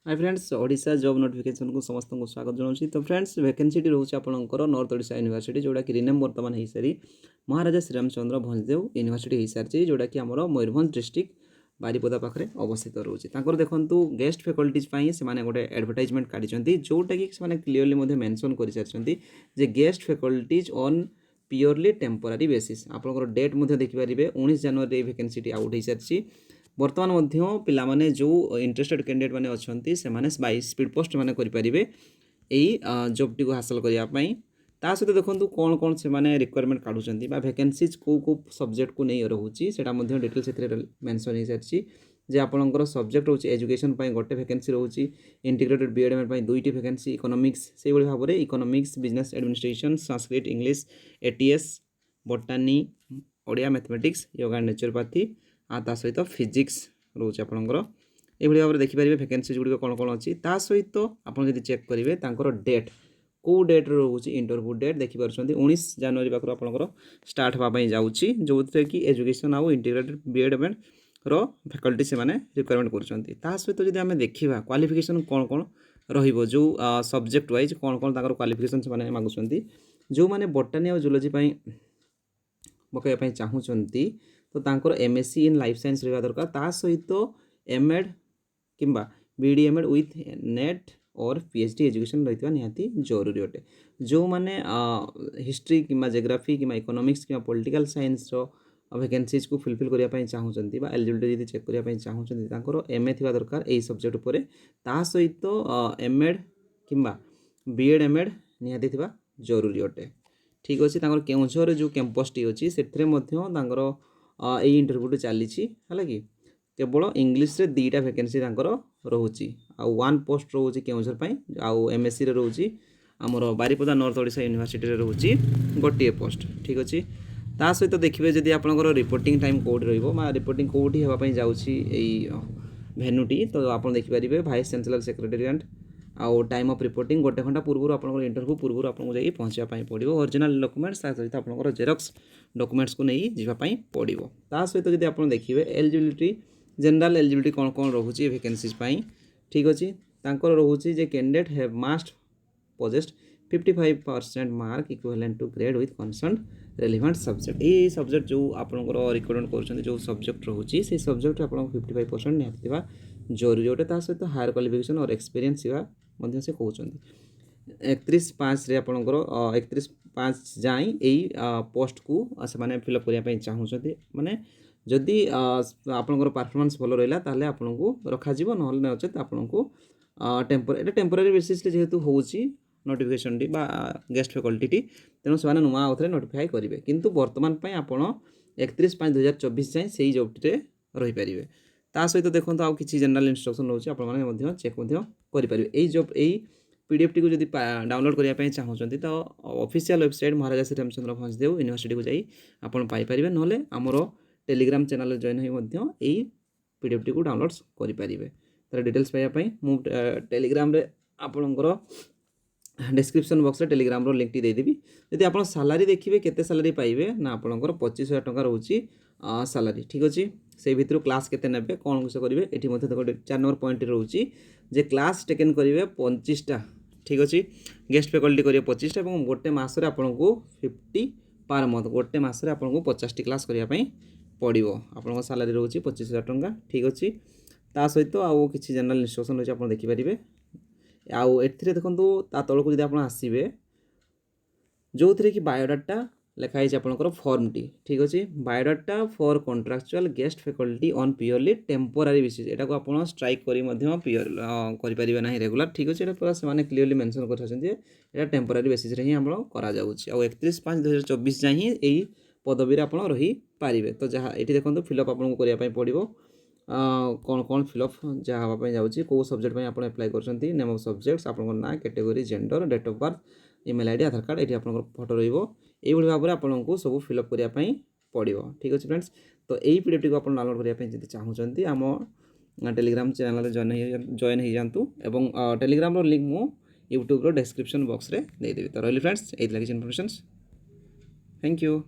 Hi friends Odisha job notification को समस्त को स्वागत जनाऊँ। तो फ्रेंड्स वैकेंसी रोचे आपंकर नॉर्थ ओडिशा यूनिवर्सिटी जोटा कि रिनेम बर्तमान हो सारी महाराजा श्रीरामचंद्र भंजदेव यूनिवर्सिटी हो सारी जोटा कि आम मयूरभंज डिस्ट्रिक्ट बारिपदा पाखे अवस्थित रोचे। देखो गेस्ट फैकल्टीज से गोटे एडवर्टाइजमेंट काढ़ी जोटा कि क्लीयरली मेंशन कर सारी guest faculties on purely temporary basis आपंकर डेट देखिपारे 19 जनवरी वैकेंसी आउट हो सारी। बर्तमान पिलाने जो इंटरेस्टेड कैंडिडेट मैंने अच्छा से स्पीड पोस्ट मैंने करेंगे यही जॉब टी हासिल करने ता सहित देखो कौन कौन से रिक्वायरमेंट काढ़ुंट वैकेंसीज कौ सब्जेक्ट को नहीं रोचे से डिटेल्स मेंशन हो सारी जे आपंकर सब्जेक्ट रोचे एजुकेशन गोटे वैकेंसी रोचे इंटीग्रेटेड बीएड दुईटी वैकेंसी इकोनॉमिक्स से भाव में economics business administration Sanskrit English ATS बोटानी Odia mathematics yoga and naturopathy सहित फिजिक्स रोचे आपंकर ये भाव में देखिपारे वैकेंसीज गुड़िक कौन कौन अच्छी सहित आपड़ चेक करेंगे डेट कौ डेट रोचे इंटरव्यू डेट देखिपुर 19 जनवरी पाखर आपंकर स्टार्ट हाँपाई जाऊँगी जो थे कि एजुकेशन आउ इंटीग्रेटेड बीएड फैकल्टी से रिक्वायरमेंट कर सहित जब आम देखा क्वालिफिकेशन कौन कौन रो सब्जेक्ट वाइज कौन कौन क्वालिफिकेशन से मागुंट जो मैंने बोटानी और जूलोजी पकड़ाई चाहूँगी तो तांकर एमएससी इन लाइफ साइंस रहा दरकार ता सहित एमएड किंबा बीडी एमएड विथ नेट और पीएचडी एजुकेशन रही निहाती जरूरी अटे। जो मैंने हिस्ट्री किंबा जियोग्राफी किंबा इकोनॉमिक्स किंबा पॉलिटिकल साइंस वैकेंसीज को फिलफिल करने चाहूँगी एलिजिबिलिटी यदि चेक करने चाहूँगी एमए थी दरकार यही सब्जेक्ट उपर ता सहित एमएड किंबा बीएड एमएड निहाती थिबा जरूरी अटे। ठीक अच्छे केउझर जो कैंपस टी अच्छी से यही इंटरव्यू चली है कि केवल इंग्लीश रे दीटा वैकेंसी रोचे आ 1 पोस्ट रोचे केउझर आउ एमएससी रोचे आमर बारिपदा नॉर्थ ओडिशा यूनिवर्सिटी रोचे गोटे पोस्ट। ठीक अच्छे ता सहित देखिए जदि आपंकर रिपोर्टिंग टाइम कौटी रिपोर्टिंग कौटी होगापी जाऊँगी भेन्यूटी तो आप देखिपारे भाइस चांसलर सेक्रेटेरिएट आउ टाइम ऑफ रिपोर्टिंग गोटे घंटा पूर्व आप इंटरव्यू पूर्व आपको जाइए पहुँचापी पड़ो ओरिजिनल डॉक्यूमेंट्स सहित आप जेरक्स डॉक्यूमेंट्स को नहीं जावाई पड़ो ता सहित जब आप देखिए एलिजिबिलिटी जनरल एलिजिबिलिटी कौन कौन रोचे वैकेंसीज पाई। ठीक अच्छे रोचे जे candidate have must possessed 55% mark equivalent to grade with concern relevant subject ये सब्जेक्ट जो आपंकर रिक्वायरमेंट कर जो सब्जेक्ट रोचे से सब्जेक्ट आप 55% निहाती जरूरी अटे ता सहित हायर क्वालिफिकेशन और एक्सपीरियंस से कहते 31/5 आपंकर 31/5 जाए यही पोस्ट को से फिलअप करने चाहूँगी माने जदि आपंकर परफॉर्मेंस भल रहा ताले आपको रखा ना नचेत आपको टेम्पोरारी बेसिस जेहेतु होची notification T guest faculty T तेणु से नुआ आउे नोटिफाई करेंगे किंतु बर्तमान आप 31/5/2024 जाए से जॉब टी रहीपर ता सहित देखो आउ कि जनरल इंस्ट्रक्शन रोचे आपने चेक करेंगे यही जॉब यही पीडीएफ टी को जब डाउनलोड करने चाहूँगी तो ऑफिशियल वेबसाइट महाराजा श्रीरामचंद्र भंजदेव यूनिवर्सिटी को जाई आपन पाइपर ना आमर टेलीग्राम चैनल जॉइन होई पीडीएफ टी को डाउनलोड करेंगे तार डिटेल्स पाइबापी मुझे टेलीग्राम रे आपणकर डिस्क्रिप्शन बॉक्स रे टेलीग्राम रो लिंक टी देदेवी यदि आप सालारी देखिए केते सालारी पाइबे ना आपणकर 25,000 टंका रोची सालारी। ठीक अच्छे से भितर क्लास केते नेबे कौन किस करेंगे ये 4 नंबर पॉइंट रोचे जे क्लास टेकन करेंगे 25टा। ठीक अच्छे गेस्ट फैकल्टी करेंगे 25टा और गोटे मसरे आपको 50 पर मंथ गोटे मसरे आपको 50टी क्लास करने पड़ो आप सालारी रोचे 25,000 टंका। ठीक अच्छे ता सहित आउ कि जनरल इंस्ट्रक्शन रोचे आप देखिपारे आउ एथिरे देखंतु ता तळको जदि आपण आसीबे जो थे कि बायोडाटा लिखाई आपंकर फॉर्म टी। ठीक अच्छे biodata for contractual guest faculty on purely temporary basis एटा को आप स्ट्राइक करें ना रेगुलर। ठीक अच्छे पूरा से क्लीयरली मेंशन कर टेम्पोरारी बेसिस ही आम करा 31/5/2024 जाए ही यही पदवी आप रही पारे। तो जहाँ ये देखो फिलअप आपको करने पड़ो कौन कौन फिलअप जहाँ हाँपाई जाऊँगी कौ सब्जेक्ट आप एप्लाय कर नेम ऑफ सब्जेक्ट्स आप ना category gender date of birth email ID Aadhaar card ये आप फोटो रही भाव में आपको सब फिलअप करने पड़ो। ठीक अच्छे फ्रेंड्स तो यही पीडीएफ टी को आप डाउनलोड करने चाहूँगी आम टेलीग्राम चैनल जॉइन हो जातु और टेलीग्राम लिंक मु यूट्यूब डिस्क्रिप्शन बॉक्स रे देदेवी। तो रही फ्रेंड्स ये किसी इनफॉरमेशन थैंक यू।